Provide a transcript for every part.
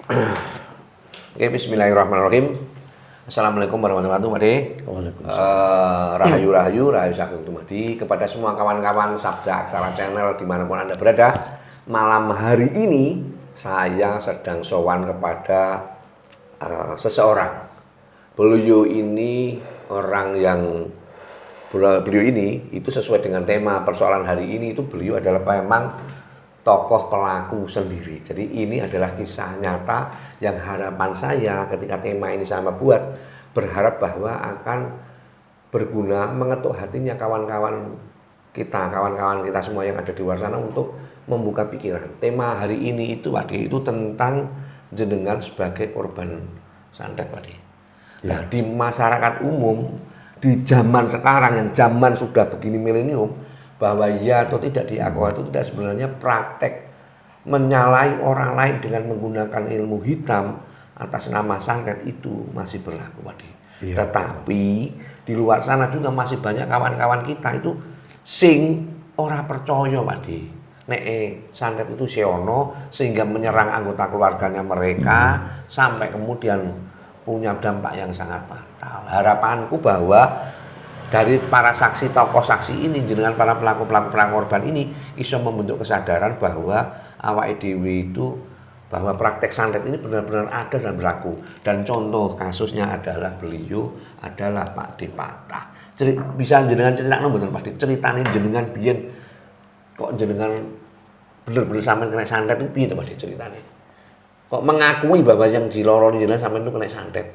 Oke, bismillahirrahmanirrahim. Assalamualaikum warahmatullahi wabarakatuh. Waalaikumsalam. Rahayu saking dumadi kepada semua kawan-kawan Sabda Aksara Channel dimanapun Anda berada. Malam hari ini saya sedang sowan kepada seseorang. Beliau ini itu sesuai dengan tema persoalan hari ini, itu beliau adalah memang tokoh pelaku sendiri. Jadi ini adalah kisah nyata yang harapan saya ketika tema ini saya buat, berharap bahwa akan berguna mengetuk hatinya kawan-kawan kita semua yang ada di luar sana untuk membuka pikiran. Tema hari ini itu Pak itu tentang jenengan sebagai korban santet Pak. Nah, di masyarakat umum di zaman sekarang yang zaman sudah begini milenium, bahwa ya atau tidak diakui itu tidak sebenarnya praktek menyalahi orang lain dengan menggunakan ilmu hitam atas nama santet itu masih berlaku Pak. Tetapi di luar sana juga masih banyak kawan-kawan kita itu sing ora percaya Pak. Nek santet itu siono sehingga menyerang anggota keluarganya mereka sampai kemudian punya dampak yang sangat fatal. Harapanku bahwa dari para saksi, tokoh saksi ini, jenengan para pelaku korban ini iso membentuk kesadaran bahwa awake dhewe itu, bahwa praktek santet ini benar-benar ada dan berlaku. Dan contoh kasusnya adalah beliau adalah Pak Dipatah. Bisa jenengan ceritakan mboten Pak? Ceritane jenengan biyen kok jenengan bener-bener sampean kena santet itu piye to Pak ceritane? Kok mengakui bahwa yang diloroni jenengan sampean itu kena santet?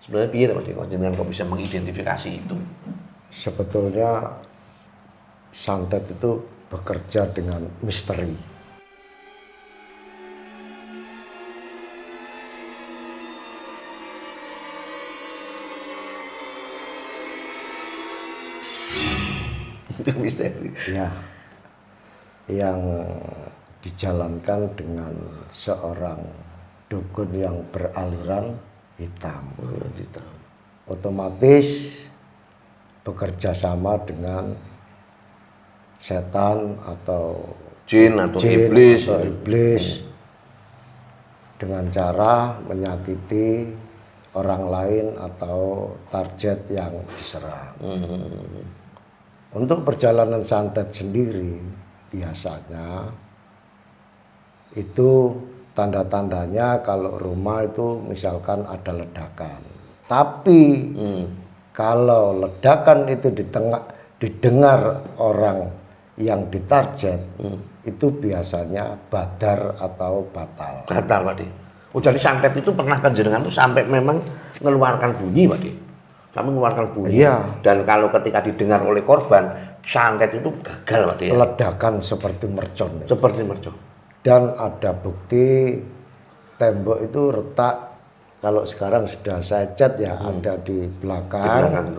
Sebenarnya piye to Pak? Kok jenengan kok bisa mengidentifikasi itu? Sebetulnya santet itu bekerja dengan misteri. Itu misteri. Ya, yang dijalankan dengan seorang dukun yang beraliran hitam. Otomatis bekerja sama dengan setan atau jin atau iblis dengan cara menyakiti orang lain atau target yang diserang. Untuk perjalanan santet sendiri biasanya itu tanda-tandanya kalau rumah itu misalkan ada ledakan. Tapi kalau ledakan itu didengar orang yang ditarget, itu biasanya badar atau batal. Batal Pak. Oh, jadi santet itu pernah jenengan tuh sampai memang mengeluarkan bunyi Pak. Sampai mengeluarkan bunyi. Iya. Dan kalau ketika didengar oleh korban, santet itu gagal Pak. Ledakan seperti mercon. Seperti mercon. Dan ada bukti tembok itu retak. Kalau sekarang sudah saya cat ya, ada di belakang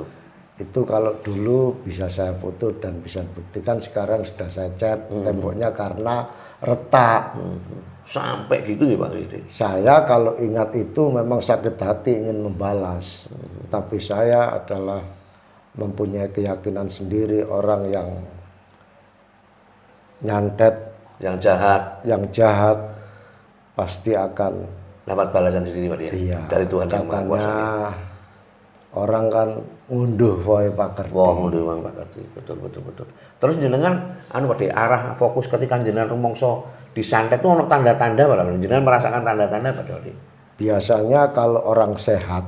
itu kalau dulu bisa saya foto dan bisa buktikan, sekarang sudah saya cat temboknya karena retak. Sampai gitu ya Pak? Saya kalau ingat itu memang sakit hati ingin membalas. Tapi saya adalah mempunyai keyakinan sendiri, orang yang nyantet, yang jahat pasti akan dapat balasan sendiri Pak. Iya, dari Tuhan Yang Maha Kuasa. Orang kan ngunduh wae pakerti. Wah, ngunduh wae pakerti. Betul. Terus jenengan Pak, arah fokus ketika jenengan rumangsa disantet itu ono tanda-tanda Pak. Jenengan merasakan tanda-tanda Pak? Biasanya kalau orang sehat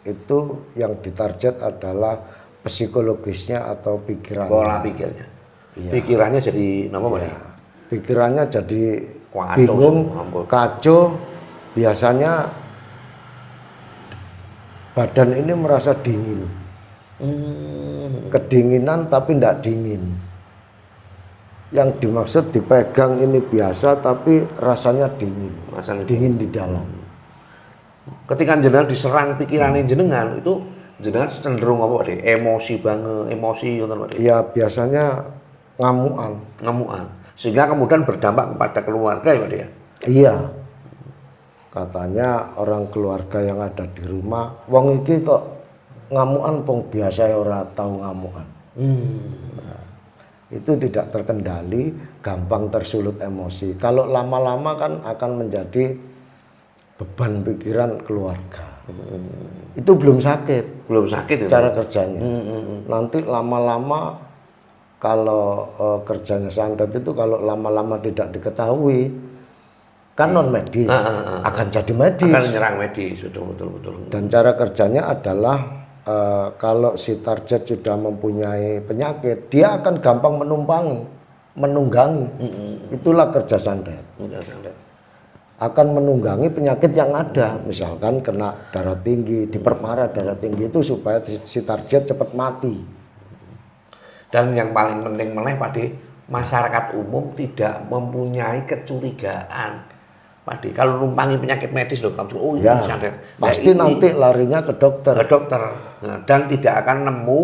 itu yang ditarget adalah psikologisnya atau pikirannya. Pola pikirnya. Iya. Pikirannya jadi apa Pak? Iya. Pikirannya jadi bingung, kacau. Biasanya badan ini merasa dingin. Kedinginan tapi tidak dingin. Yang dimaksud dipegang ini biasa tapi rasanya dingin. Dingin di dalam. Ketika jenengan diserang pikirannya jenengan itu jenengan cenderung apa Pak? Emosi banget, emosi ngoten Pak. Iya, biasanya ngamuan. Sehingga kemudian berdampak kepada keluarga ya Pak ya. Iya. Katanya orang keluarga yang ada di rumah, wong iki kok ngamukan pong biasa ora tahu ngamukan. Nah, itu tidak terkendali, gampang tersulut emosi. Kalau lama-lama kan akan menjadi beban pikiran keluarga. Itu belum sakit. Belum sakit itu. Cara kerjanya. Nanti lama-lama kalau kerjanya santet itu kalau lama-lama tidak diketahui kan non medis akan jadi medis. Akan menyerang medis, betul. Dan cara kerjanya adalah kalau si target sudah mempunyai penyakit, dia akan gampang menunggangi. Itulah kerja santet. Akan menunggangi penyakit yang ada, misalkan kena darah tinggi, diperparah darah tinggi itu supaya si target cepat mati. Dan yang paling penting Pak De, masyarakat umum tidak mempunyai kecurigaan. Pak De, kalau numpangi penyakit medis loh, kamu ya, santet. pasti nanti larinya ke dokter. Nah, dan tidak akan nemu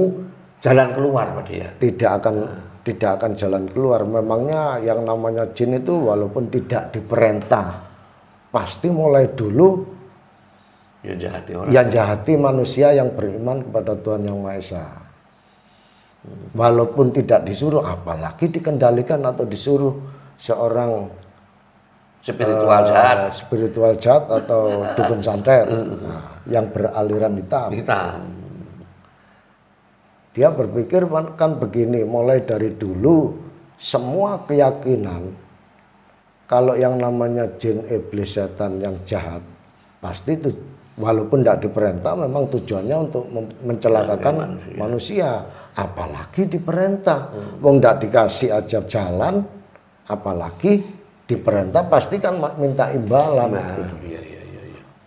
jalan keluar Pak De ya. Tidak akan jalan keluar. Memangnya yang namanya jin itu walaupun tidak diperintah, pasti mulai dulu yang jahati manusia yang beriman kepada Tuhan Yang Maha Esa. Walaupun tidak disuruh, apalagi dikendalikan atau disuruh seorang spiritual jahat atau dukun santet yang beraliran hitam. Dia berpikir kan begini, mulai dari dulu semua keyakinan kalau yang namanya jin, iblis, setan yang jahat pasti itu walaupun tidak diperintah memang tujuannya untuk mencelakakan manusia. Apalagi diperintah, wong tidak dikasih aja jalan, apalagi diperintah pasti kan minta imbalan. Iya.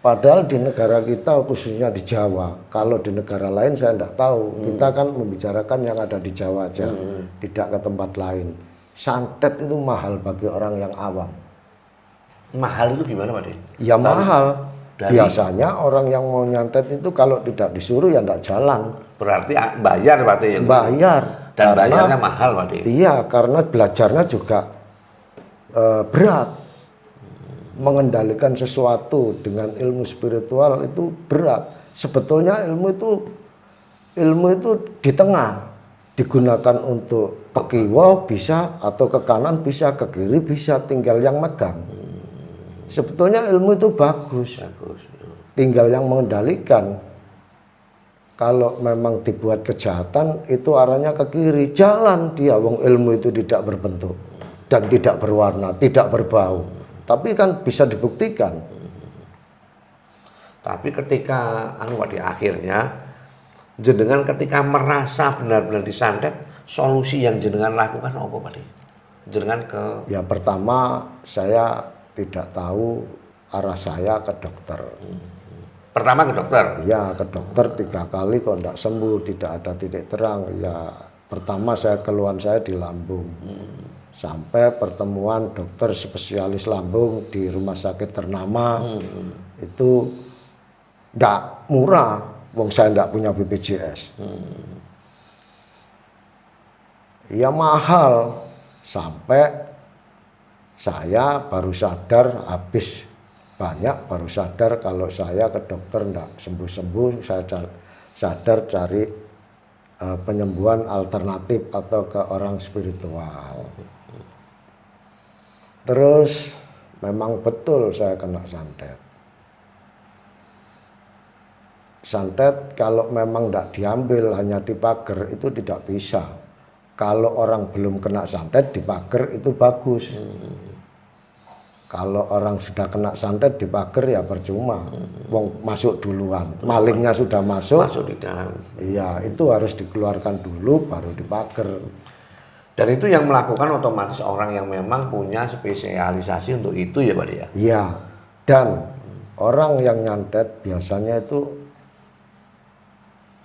Padahal di negara kita khususnya di Jawa, kalau di negara lain saya tidak tahu. Kita kan membicarakan yang ada di Jawa aja, tidak ke tempat lain. Santet itu mahal bagi orang yang awam. Mahal itu gimana Pak De? Ya mahal. Biasanya orang yang mau nyantet itu kalau tidak disuruh ya tidak jalan. Berarti bayar Pak De? Bayar. Dan bayarnya mahal Pak De? Iya, karena belajarnya juga berat. Mengendalikan sesuatu dengan ilmu spiritual itu berat. Sebetulnya ilmu itu di tengah. Digunakan untuk ke kiwa bisa, atau ke kanan bisa, ke kiri bisa, tinggal yang megang. Sebetulnya ilmu itu bagus. Tinggal yang mengendalikan. Kalau memang dibuat kejahatan itu arahnya ke kiri, jalan dia. Wong ilmu itu tidak berbentuk dan tidak berwarna, tidak berbau. Tapi kan bisa dibuktikan. Tapi ketika Pak De, akhirnya jenengan ketika merasa benar-benar disantet, solusi yang jenengan lakukan apa Pak De? Jenengan ya pertama saya tidak tahu arah saya ke dokter. Pertama ke dokter? Iya, ke dokter 3 kali kok tidak sembuh, tidak ada titik terang. Ya pertama keluhan saya di lambung. Sampai pertemuan dokter spesialis lambung di rumah sakit ternama itu tidak murah, wong saya tidak punya BPJS. Ya mahal, sampai saya baru sadar habis banyak, baru sadar kalau saya ke dokter tidak sembuh-sembuh. Saya sadar cari penyembuhan alternatif atau ke orang spiritual. Terus memang betul saya kena santet. Santet kalau memang tidak diambil hanya dipager itu tidak bisa. Kalau orang belum kena santet dipager itu bagus. Kalau orang sudah kena santet dipager ya percuma. Wong masuk duluan. Malingnya sudah masuk di dalam. Iya, itu harus dikeluarkan dulu baru dipager. Dan itu yang melakukan otomatis orang yang memang punya spesialisasi untuk itu ya Pak De ya? Iya, dan orang yang nyantet biasanya itu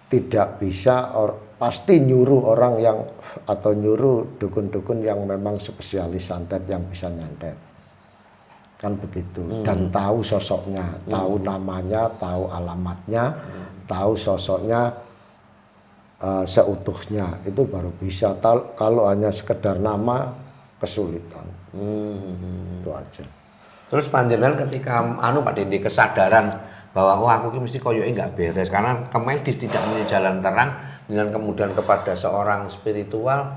tidak bisa, pasti nyuruh orang yang, atau nyuruh dukun-dukun yang memang spesialis santet yang bisa nyantet. Kan begitu, dan tahu sosoknya, tahu namanya, tahu alamatnya, tahu sosoknya seutuhnya, itu baru bisa. Kalau hanya sekedar nama kesulitan. Itu aja. Terus panjenengan ketika Pak De kesadaran bahwa aku ini mesti koyoke nggak beres karena ke medis tidak punya jalan terang, dengan kemudian kepada seorang spiritual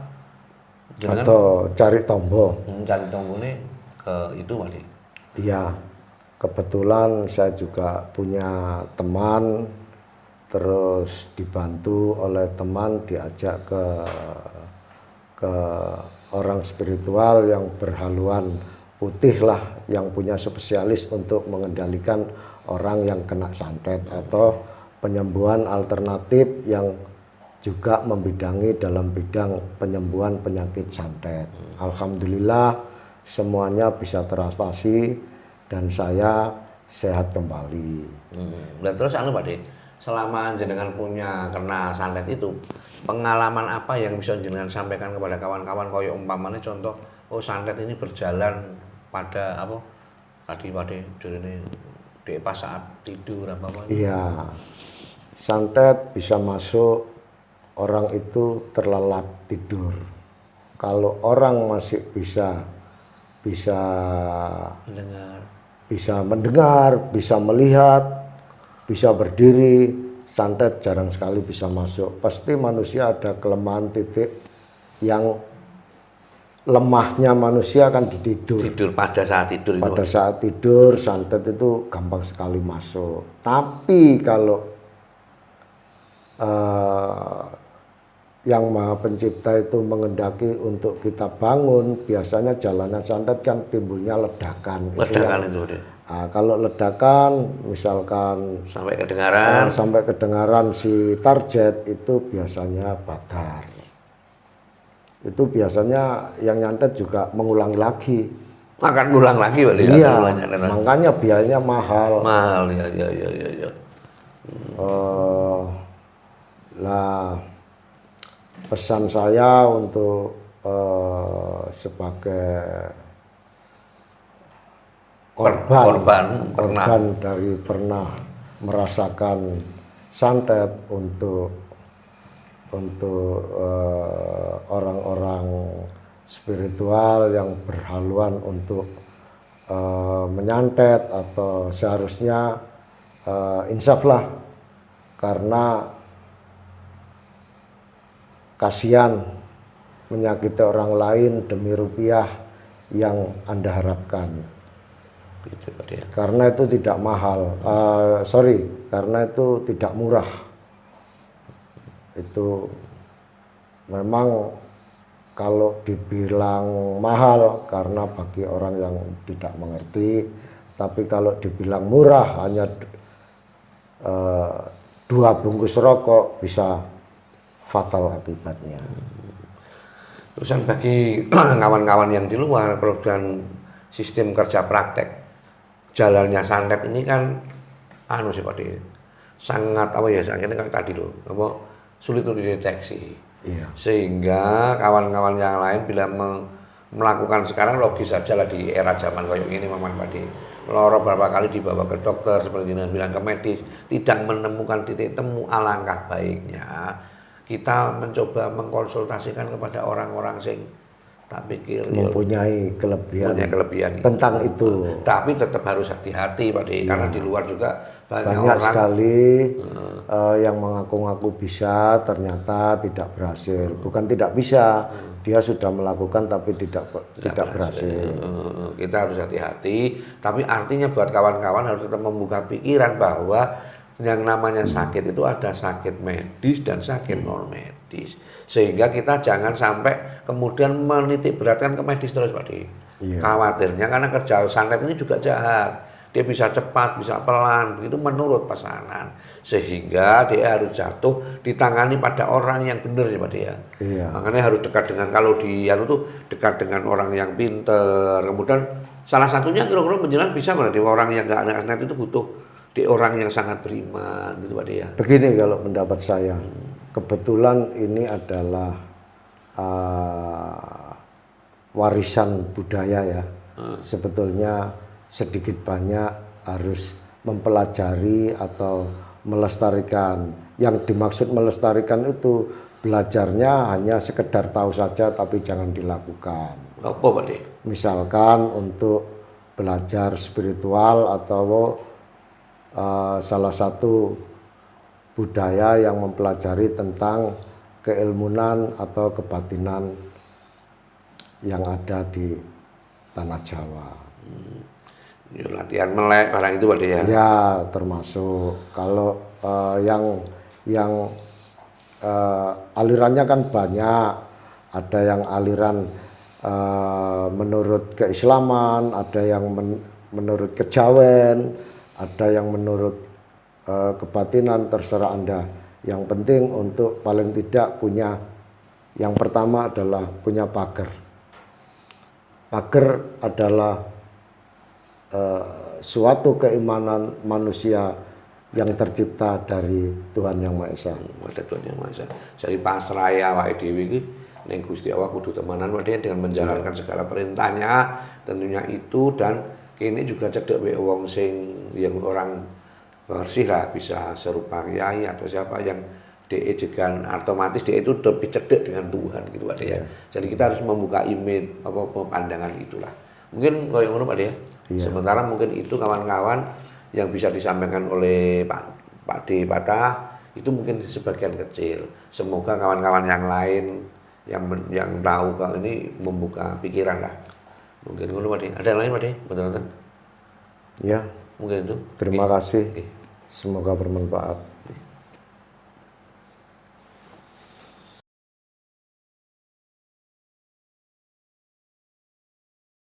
atau cari tombo. Cari tombone ke itu Pak De. Iya. kebetulan saya juga punya teman, terus dibantu oleh teman diajak ke orang spiritual yang berhaluan putih lah, yang punya spesialis untuk mengendalikan orang yang kena santet atau penyembuhan alternatif yang juga membidangi dalam bidang penyembuhan penyakit santet. Alhamdulillah semuanya bisa teratasi dan saya sehat kembali. Dan terus Pak De, selama jenengan punya kena santet itu, pengalaman apa yang bisa jenengan sampaikan kepada kawan-kawan koyo umpamanya contoh, oh santet ini berjalan pada apa? Tadi Pak De pas saat tidur apa? Iya. Santet bisa masuk orang itu terlelap tidur. Kalau orang masih bisa mendengar, bisa melihat, bisa berdiri, santet jarang sekali bisa masuk. Pasti manusia ada kelemahan titik yang lemahnya manusia kan di tidur. Pada saat tidur. Pada saat tidur santet itu gampang sekali masuk. Tapi kalau yang Maha Pencipta itu mengendaki untuk kita bangun, biasanya jalannya santet kan timbulnya ledakan. Ledakan itu. Nah, kalau ledakan, misalkan sampai kedengaran si target itu biasanya badar. Itu biasanya yang nyantet juga mengulang lagi. Akan ulang lagi, Pak. Iya, makanya biayanya mahal. Mahal, ya. Lah pesan saya untuk sebagai korban dari pernah merasakan santet untuk orang-orang spiritual yang berhaluan untuk menyantet atau seharusnya insaflah, karena kasihan menyakiti orang lain demi rupiah yang Anda harapkan. Karena itu tidak mahal, karena itu tidak murah. Itu memang kalau dibilang mahal karena bagi orang yang tidak mengerti, tapi kalau dibilang murah hanya 2 bungkus rokok bisa fatal akibatnya. Terusan bagi kawan-kawan yang di luar, dan sistem kerja praktek jalannya santet ini kan Pak De, sangat sangat tadi loh, sulit untuk dideteksi. Iya. Sehingga kawan-kawan yang lain bila melakukan sekarang logis saja lah di era zaman kayak gini Pak De. Loro berapa kali dibawa ke dokter seperti yang bilang ke medis, tidak menemukan titik temu, alangkah baiknya kita mencoba mengkonsultasikan kepada orang-orang sing tak pikir mempunyai kelebihan tentang itu. Tapi tetap harus hati-hati Pak De, karena di luar juga banyak orang sekali yang mengaku-ngaku bisa ternyata tidak berhasil. Bukan tidak bisa, dia sudah melakukan tapi tidak berhasil. Kita harus hati-hati, tapi artinya buat kawan-kawan harus tetap membuka pikiran bahwa yang namanya sakit itu ada sakit medis dan sakit non medis, sehingga kita jangan sampai kemudian menitik beratkan ke medis terus Pak De. Iya. Khawatirnya karena kerja santet ini juga jahat, dia bisa cepat, bisa pelan, begitu menurut pesanan, sehingga dia harus jatuh ditangani pada orang yang benar ya Pak De ya. Iya. Makanya harus dekat dengan, kalau di dekat dengan orang yang pinter, kemudian salah satunya kira-kira menjelaskan bisa berarti orang yang nggak ada santet itu butuh di orang yang sangat beriman gitu Pak De ya. Begini kalau pendapat saya, kebetulan ini adalah warisan budaya ya. Sebetulnya sedikit banyak harus mempelajari atau melestarikan. Yang dimaksud melestarikan itu belajarnya hanya sekedar tahu saja tapi jangan dilakukan. Apa Pak De? Misalkan untuk belajar spiritual atau salah satu budaya yang mempelajari tentang keilmuan atau kebatinan yang ada di tanah Jawa. Ya, latihan melek barang itu Pak De ya. Ya, termasuk kalau yang alirannya kan banyak. Ada yang aliran menurut keislaman, ada yang menurut kejawen, ada yang menurut kebatinan, terserah Anda. Yang penting untuk paling tidak punya, yang pertama adalah punya pagar. Pagar adalah suatu keimanan manusia yang tercipta dari Tuhan Yang Maha Esa. Ada Tuhan Yang Maha Esa. Jadi pasraya awake dhewe iki ning Gusti Allah kudu temenan Pak De dengan menjalankan segala perintahnya tentunya itu, dan kini juga cedek wong sing yang orang bersih lah, bisa serupa kiai atau siapa yang DE juga otomatis DE itu lebih cedek dengan Tuhan gitu Pak De ya. Jadi kita harus membuka image apa pandangan itulah. Mungkin kayak ngono Pak De ya. Sementara mungkin itu kawan-kawan yang bisa disampaikan oleh Pak De Patah itu mungkin sebagian kecil. Semoga kawan-kawan yang lain yang tahu kalau ini membuka pikiran lah. Mungkin ngono Pak De. Ada yang lain Pak De? Betul-betul. Ya, Mungkin itu. terima kasih. Semoga bermanfaat.